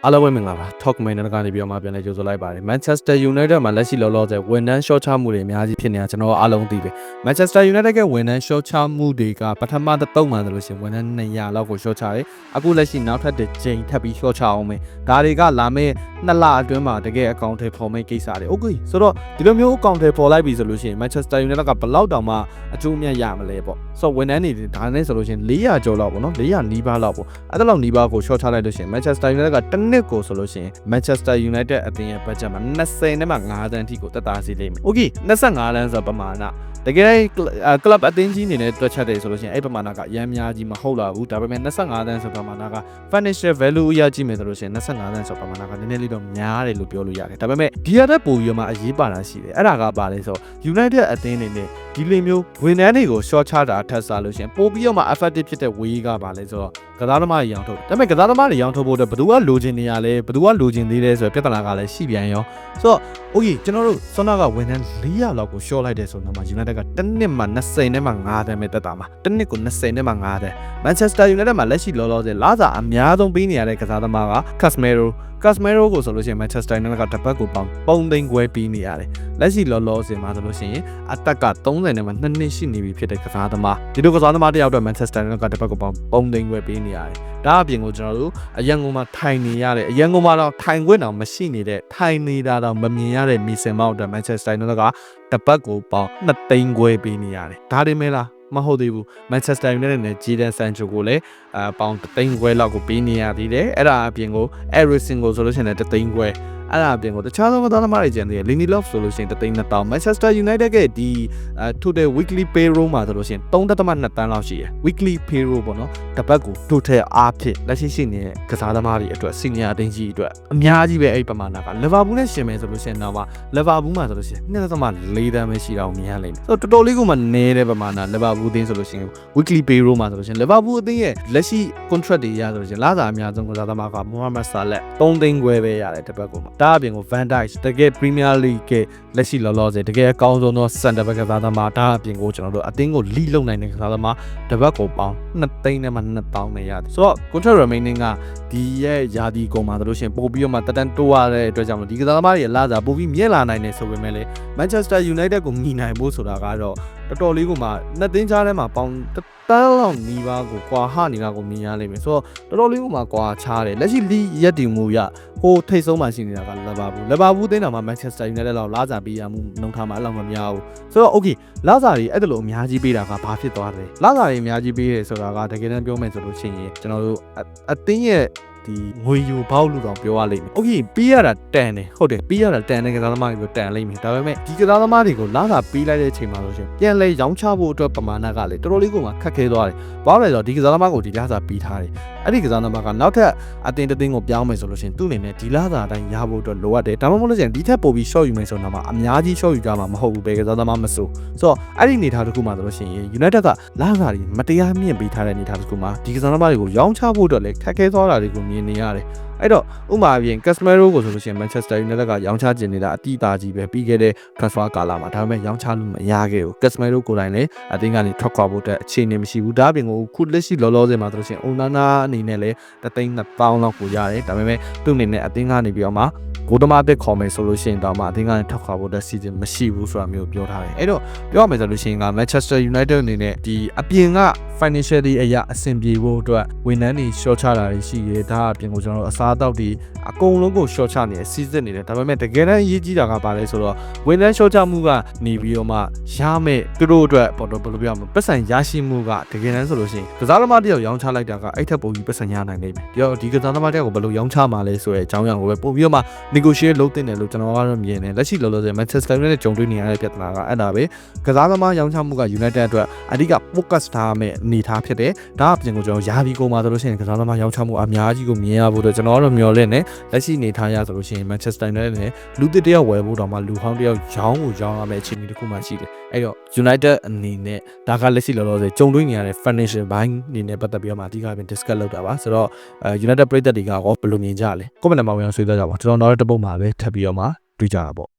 အားလုံးပဲမင်္ဂလာပါ Talk Main နဲ့ကနေပြီးတော့မှပြန်လဲကြိုဆိုလိုက်ပါတယ် Manchester United မှာလက်ရှိလောလောဆယ်ဝန်ထမ်းရှော့ချမှုတွေအများကြီးဖြစ်နေတာကျွန်တော်အားလုံးသိတယ် Manchester United ကဝန်ထမ်းရှော့ချမှုတွေကပထမတစ်တုံးမှဆိုလို့ရှိရင်ဝန်ထမ်း200လောက်ကိုရှော့ချတယ်အခုလက်ရှိနောက်ထပ်တစ်ချိန်ထပ်ပြီးရှော့ချအောင်မယ်ဒါတွေကလာမယ့်2လအတွင်းမှာတကယ်အကောင့်ထဲပေါ်မယ့်ကိစ္စတွေ Okay ဆိုတော့ဒီလိုမျိုးအကောင့်ထဲပေါ်လိုက်ပြီဆိုလို့ရှိရင် Manchester United ကဘယ်လောက်တောင်မှအကျိုးအမြတ်ရမလဲပေါ့ဆိုတော့ဝန်ထမ်းတွေဒါနဲ့ဆိုလို့ရှိရင်400ကျော်လောက်ပေါ့နော်400နီးပါးလောက်ပေါ့အဲ့ဒါလောက်နီးပါးကိုရှော့ချလိုက်လို့ရှိရင် Manchester United ကတစ်နှစ်ကိုဆိုလို့ရှိရင် Manchester United အသင်းရဲ့ budget မှာ20နဲ့မှ5တန်းအထိကိုတက်တာစီလိမ့်မယ် Okay 25တန်းဆိုပမာဏတကယ် club အသင်းကြီးအနေနဲ့တွက်ချက်တယ်ဆိုလို့ရှိရင်အဲ့ပမာဏကအများများကြီးမဟုတ်လာဘူးဒါပေမဲ့25တန်းဆိုပမာဏက financial value အရကြည့်မယ်ဆိုလို့ရှိရင်25တန်းဆိုပမာဏကနည်းနည်းလေးတော့များတယ်လို့ပြောလို့ရတယ်ဒါပေမဲ့ဒီရတဲ့ပုံရမှာအရေးပါတာရှိတယ်အဲ့ဒါကပါလဲဆို United အသင်းအနေနဲ့ဒီလိုမျိုးဝန်ထမ်းတွေကို short ချတာထပ်စားလို့ရှိရင်ပို့ပြီးတော့မှ effective ဖြစ်တဲ့ way ကပါလဲဆိုတော့ကစားသမားတွေရောင်းထုတ်ဒါပေမဲ့ကစားသမားတွေရောင်းထုတ်ဖို့အတွက်ဘယ်သူကလိုချင်နေရလဲဘယ်သူကလိုချင်သေးလဲဆိုတော့ပြဿနာကလည်းရှိပြန်ရောဆိုတော့ okay ကျွန်တော်တို့ဆွမ်းနာကဝန်ထမ်း400လောက်ကို short လိုက်တယ်ဆိုတော့မှ United ကတစ်နှစ်မှာ20နဲ့မှ5တန်းပဲတက်တာမှာတစ်နှစ်ကို20နဲ့မှ5တန်း Manchester United မှာလက်ရှိလောလောဆယ်လစာအများဆုံးပေးနေရတဲ့ကစားသမားက Casemiro ကိုဆိုလို့ရှိရင် Manchester United ကတစ်ပတ်ကိုပေါင်3သိန်းခွဲပေးနေရတယ်လက်ရှိလောလောဆယ်မှာဆိုလို့ရှိရင်အသက်က30နဲ့မှ2နှစ်ရှိနေပြီဖြစ်တဲ့ကစားသမားဒီလိုကစားသမားတစ်ယောက်တော့ Manchester United ကတစ်ပတ်ကိုပေါင်3သိန်းခွဲပေးနေရတယ်ဒါအပြင်ကိုကျွန်တော်တို့အရန်ကုန်မှာထိုင်နေရတဲ့အရန်ကုန်မှာတော့ထိုင်ခွင့်တော့မရှိနေတဲ့ထိုင်နေတာတော့မမြင်ရတဲ့မီဆင်မောက်အတွက် Manchester United ကတစ်ပတ်ကိုပေါင်2သိန်းခွဲပေးနေရတယ်ဒါတွေမဲလားမဟုတ်သေးဘူး Manchester United နဲ့ Jadon Sancho ကိုလည်းပေါင်3သိန်းခွဲလောက်ကိုပေးနေရသေးတယ်အဲ့ဒါအပြင်ကို Eriksen ကိုဆိုလို့ရှိရင်3သိန်းခွဲအဲ့ဒါအပြင်ကိုတခြားသောကစားသမားတွေကျန်သေးတယ် Lindelof ဆိုလို့ရှိရင်3သိန်း2တောင် Manchester United ကဒီtotal weekly payroll မှာဆိုလို့ရှိရင်3.2တန်းလောက်ရှိရယ် weekly payroll ပေါ့နော်တစ်ပတ်ကို total အားဖြင့်လက်ရှိရှိနေတဲ့ကစားသမားတွေအတွက် senior အသင်းကြီးအတွက်အများကြီးပဲအဲ့ပမာဏက Liverpool နဲ့ရှင်မယ်ဆိုလို့ရှိရင်တော့ Liverpool မှာဆိုလို့ရှိရင်2.4တန်းပဲရှိတာကိုမြင်ရလိမ့်မယ်ဆိုတော့တော်တော်လေးကိုမှနည်းတဲ့ပမာဏ Liverpool အသင်းဆိုလို့ရှိရင် weekly payroll မှာဆိုလို့ရှိရင် Liverpool အသင်းရဲ့လက်ရှိ contract တွေရဆိုလို့ရှိရင်လစာအများဆုံးကစားသမားက Mohamed Salah 3သိန်းခွဲပဲရတယ်တစ်ပတ်ကိုဒါအပြင်ကို Van Dijk တကယ် Premier League ကလက်ရှိလောလောဆယ်တကယ်အကောင်းဆုံးသော center back ကစားသမားဒါအပြင်ကိုကျွန်တော်တို့အသင်းကို lead လုပ်နိုင်တဲ့ကစားသမားတစ်ပတ်ကိုပေါင်း2သိန်းနဲ့မှ2000နဲ့ရတယ်ဆိုတော့ contract remaining ကဒီရဲ့ယာဒီကုန်မှာဆိုလို့ရှိရင်ပို့ပြီးတော့မှတက်တန်းတိုးရတဲ့အတွက်ကြောင့်ဒီကစားသမားတွေရဲ့လစာပို့ပြီးမြင့်လာနိုင်တယ်ဆိုပေမဲ့လည်း Manchester United ကိုညီနိုင်ဖို့ဆိုတာကတော့တော်တော်လေးကိုမှနှစ်သိန်းကြားထဲမှာပေါင်းတန်းလောက်နီးပါးကိုကွာဟနေတာကိုမြင်ရလိမ့်မယ်ဆိုတော့တော်တော်လေးကိုမှကွာခြားတယ်လက်ရှိလီရက်တီမှုရဟိုထိတ်ဆုံးမှရှိနေတာကLiverpool တင်းတော်မှာ Manchester United လောက်လစာပေးရမှုနှုံထားမှာအဲ့လောက်မများဘူးဆိုတော့ okay လစာတွေအဲ့ဒါလိုအများကြီးပေးတာကဘာဖြစ်သွားလဲလစာတွေအများကြီးပေးတယ်ဆိုတာကတကယ်တမ်းပြောမယ်ဆိုလို့ရှိရင်ကျွန်တော်တို့အသင်းရဲ့ဒီငွေယူပေါက်လို့တော့ပြောရလိမ့်မယ်။ Okay ပေးရတာတန်တယ်ဟုတ်တယ်ပေးရတာတန်တဲ့ကစားသမားတွေကိုတန်လိမ့်မယ်ဒါပေမဲ့ဒီကစားသမားတွေကိုလစာပေးလိုက်တဲ့အချိန်မှာဆိုရှင်ပြန်လဲရောင်းချဖို့အတွက်ပမာဏကလည်းတော်တော်လေးကိုမှခက်ခဲသွားတယ်။ဘာလို့လဲဆိုတော့ဒီကစားသမားကိုဒီလစာပေးထားတယ်။အဲ့ဒီကစားသမားကနောက်ထပ်အသင်းတစ်သင်းကိုပြောင်းမယ်ဆိုလို့ရှင်သူ့အနေနဲ့ဒီလစာအတိုင်းရဖို့အတွက်လိုအပ်တယ်။ဒါမှမဟုတ်လို့ရှင်ဒီထက်ပိုပြီး short ယူမယ်ဆိုတော့မှအများကြီး short ယူကြမှာမဟုတ်ဘူးပဲကစားသမားမစိုး။ဆိုတော့အဲ့ဒီအနေထားတစ်ခုမှဆိုလို့ရှင် United ကလစာတွေမတရားမြင့်ပေးထားတဲ့အနေထားတစ်ခုမှဒီကစားသမားတွေကိုရောင်းချဖို့အတွက်လည်းခက်ခဲသွားတာတွေကိုမြင်နေရတယ်။အဲ့တော့ဥပမာအပြင် Casemiro ကိုဆိုလို့ရှိရင် Manchester United ကရောင်းချကျင်နေတာအတိအသားကြီးပဲပြီးခဲ့တဲ့ transfer ကာလမှာဒါပေမဲ့ရောင်းချလို့မရခဲ့ဘူး Casemiro ကိုယ်တိုင်လည်းအသင်းကနေထွက်ခွာဖို့အတွက်အခြေအနေမရှိဘူးဒါအပြင်ကိုခုလက်ရှိလောလောဆယ်မှာဆိုလို့ရှိရင် Onana အနေနဲ့လည်း3သိန်း2000လောက်ကိုရတယ်ဒါပေမဲ့သူ့အနေနဲ့အသင်းကနေပြီးတော့မှဂိုးသမားအသစ်ခေါ်မယ်ဆိုလို့ရှိရင်တော့မှအသင်းကနေထွက်ခွာဖို့အတွက် season မရှိဘူးဆိုတာမျိုးပြောထားတယ်အဲ့တော့ပြောရမယ်ဆိုလို့ရှိရင်က Manchester United အနေနဲ့ဒီအပြင်က financially အရာအဆင်ပြေဖို့အတွက်ဝန်ထမ်းတွေ short ချတာတွေရှိရဲဒါအပြင်ကိုကျွန်တော်တို့အစားအသောက်တွေအကုန်လုံးကို short ချနေတယ် season နေတယ်ဒါပေမဲ့တကယ်တမ်းအရေးကြီးတာကဘာလဲဆိုတော့ဝန်ထမ်း short ချမှုကနေပြီးတော့မှရမယ်သူတို့အတွက်ဘယ်လိုပြောမလဲပတ်စံရရှိမှုကတကယ်တမ်းဆိုလို့ရှိရင်ကစားသမားတယောက်ရောင်းချလိုက်တာကအဲ့ထက်ပိုပြီးပတ်စံရနိုင်နေပြီဒီကစားသမားတယောက်ကိုဘယ်လိုရောင်းချမှာလဲဆိုတဲ့အကြောင်းအရာကိုပဲပို့ပြီးတော့မှ negotiate လုပ်တင်တယ်လို့ကျွန်တော်ကတော့မြင်တယ်လက်ရှိလောလောဆယ် Manchester United နဲ့ကြုံတွေ့နေရတဲ့ပြဿနာကအဲ့ဒါပဲကစားသမားရောင်းချမှုက United အတွက်အဓိက focus ထားမယ့်အနေထားဖြစ်တယ်ဒါအပြင်ကိုကျွန်တော်ယာဒီကိုမှာဆိုလို့ရှိရင်ကစားသမားရောင်းချမှုအများကြီးကိုမြင်ရဖို့တော့ကျွန်တော်ကတော့မျှော်လင့်နေလက်ရှိနေထားရဆိုလို့ရှိရင် Manchester United နဲ့လူတစ်တယောက်ဝယ်ဖို့တော့မှလူဟောင်းတယောက်ရောင်းရမယ့်အခြေအနေတစ်ခုမှရှိတယ်အဲ့တော့ United အနေနဲ့ဒါကလက်ရှိလောလောဆယ်ကြုံတွေ့နေရတဲ့ financial ဘိုင်းအနေနဲ့ပတ်သက်ပြီးတော့မှအဓိကပဲ discuss လုပ်တာပါဆိုတော့ United ပရိသတ်တွေကရောဘယ်လိုမြင်ကြလဲ comment မှာဝင်အောင်ဆွေးနွေးကြပါကျွန်တော်နောက်တစ်ပုတ်မှာပဲထပ်ပြီးတော့မှတွေ့ကြတာပေါ့